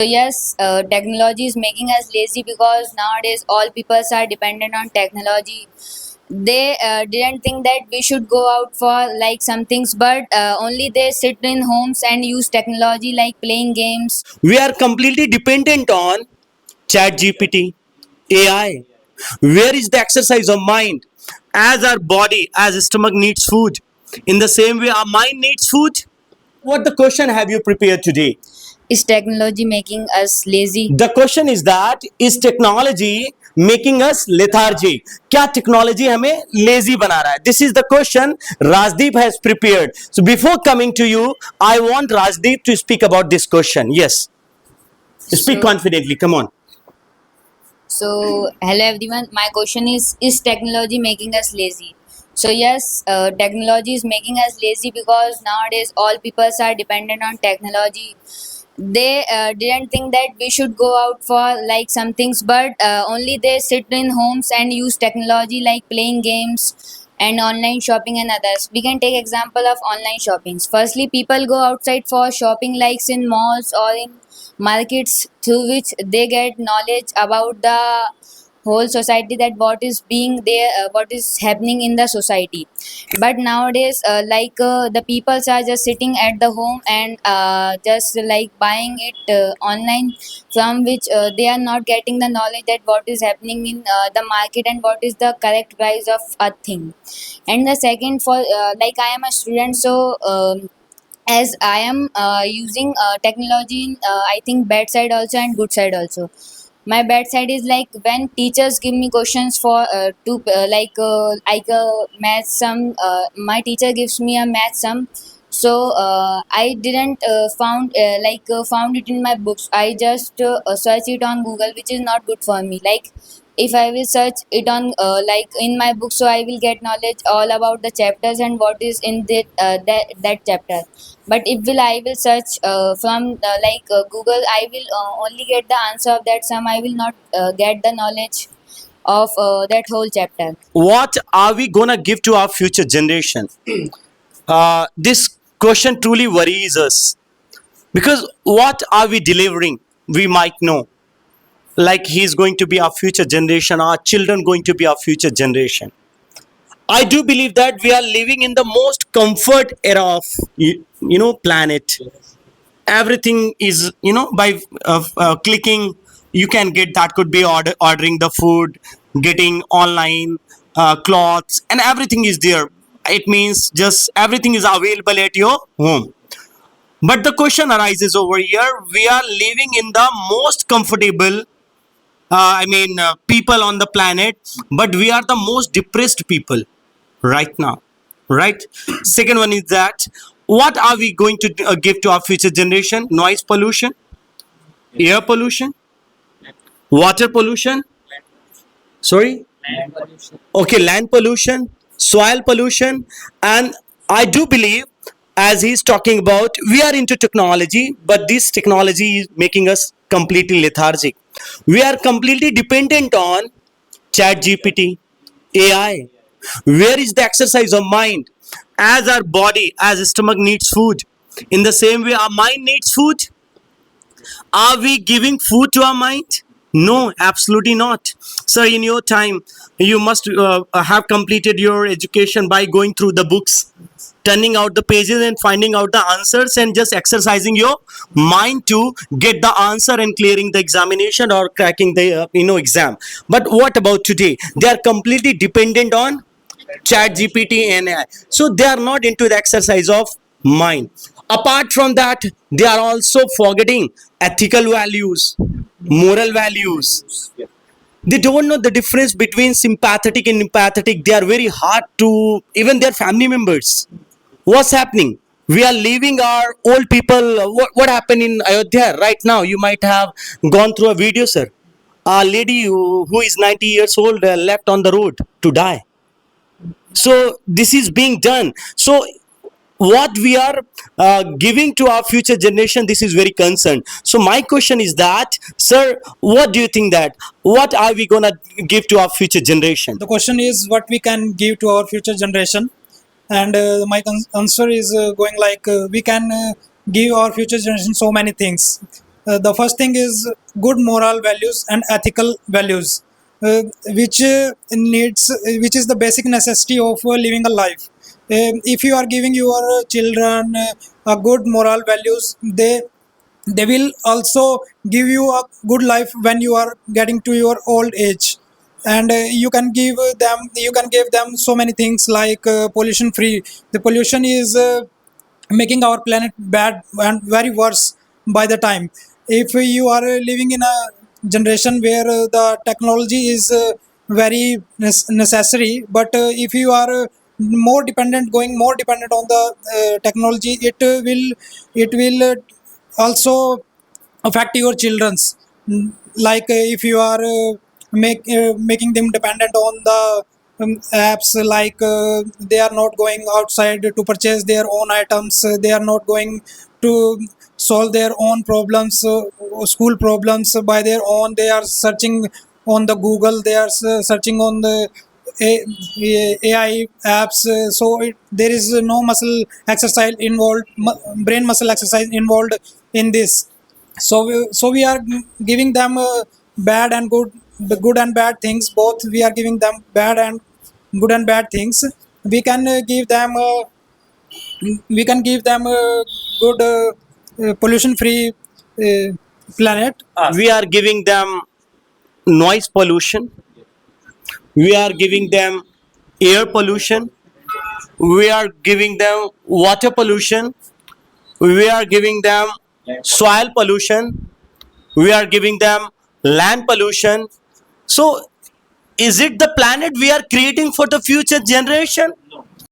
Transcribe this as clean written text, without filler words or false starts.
So yes, technology is making us lazy because nowadays all people are dependent on technology. They didn't think that we should go out for like some things, but only they sit in homes and use technology like playing games. We are completely dependent on chat gpt, AI. Where is the exercise of mind? As our body, as stomach needs food, in the same way our mind needs food. What the question have you prepared today? Is technology making us lazy? The question is that is technology making us lethargic? क्या technology हमें lazy बना रहा है? This is the question Rajdeep has prepared. So before coming to you, I want Rajdeep to speak about this question. Yes, speak So, confidently. Come on. so hello everyone. My question is technology making us lazy? So yes, technology is making us lazy because nowadays all people are dependent on technology. They didn't think that we should go out for like some things, but only they sit in homes and use technology like playing games and online shopping and others. We can take example of online shoppings. Firstly, people go outside for shopping likes in malls or in markets through which they get knowledge about the whole society, that what is being there, what is happening in the society. But nowadays the peoples are just sitting at the home and just like buying it online, from which they are not getting the knowledge that what is happening in the market and what is the correct price of a thing. And the second, for like I am a student, so as I am using technology in I think bad side also and good side also. My bad side is like when teachers give me questions for to math sum. My teacher gives me a math sum, so I didn't found it in my books. I just search it on Google, which is not good for me. Like if I will search it on like in my book, so I will get knowledge all about the chapters and what is in that chapter. But if will I will search from Google, I will only get the answer of that sum. I will not get the knowledge of that whole chapter. What are we gonna give to our future generation? This question truly worries us because what are we delivering? We might know. Like he's going to be our future generation, our children going to be our future generation. I do believe that we are living in the most comfort era of planet. Everything is by clicking you can get that. Could be ordering the food, getting online clothes, and everything is there. It means just everything is available at your home. But the question arises over here: we are living in the most comfortable people on the planet, but we are the most depressed people right now, right? Second one is that what are we going to give to our future generation? Noise pollution, air pollution, water pollution, sorry, okay, land pollution, soil pollution. And I do believe, as he's talking about, we are into technology, but this technology is making us completely lethargic. We are completely dependent on chat gpt, AI. Where is the exercise of mind? As our body, as stomach needs food, in the same way our mind needs food. Are we giving food to our mind? No, absolutely not. Sir, in your time, you must have completed your education by going through the books, turning out the pages and finding out the answers and just exercising your mind to get the answer and clearing the examination or cracking the exam. But what about today? They are completely dependent on chat gpt and AI. So they are not into the exercise of mind. Apart from that, they are also forgetting ethical values, moral values. They don't know the difference between sympathetic and empathetic. They are very hard to even their family members. What's happening? We are leaving our old people. What happened in Ayodhya right now? You might have gone through a video, sir. A lady who is 90 years old left on the road to die. So this is being done. So what we are giving to our future generation, this is very concerned. So my question is that, sir, what do you think that what are we gonna give to our future generation? The question is what we can give to our future generation, and answer is going like we can give our future generation so many things. The first thing is good moral values and ethical values, which which is the basic necessity of living a life. If you are giving your children a good moral values, they will also give you a good life when you are getting to your old age. And you can give them so many things like pollution free. The pollution is making our planet bad and very worse by the time. If you are living in a generation where the technology is very necessary, but if you are going more dependent on the technology, it will also affect your children's. Like if you are making them dependent on the apps, like they are not going outside to purchase their own items, they are not going to solve their own problems, school problems by their own. They are searching on the Google, they are searching on the AI apps. There is no muscle exercise involved, brain muscle exercise involved in this. So we are giving them bad and good, the good and bad things both. We are giving them bad and good and bad things. We can give them good pollution free planet. We are giving them noise pollution. We are giving them air pollution. We are giving them water pollution. We are giving them soil pollution. We are giving them land pollution. So, is it the planet we are creating for the future generation?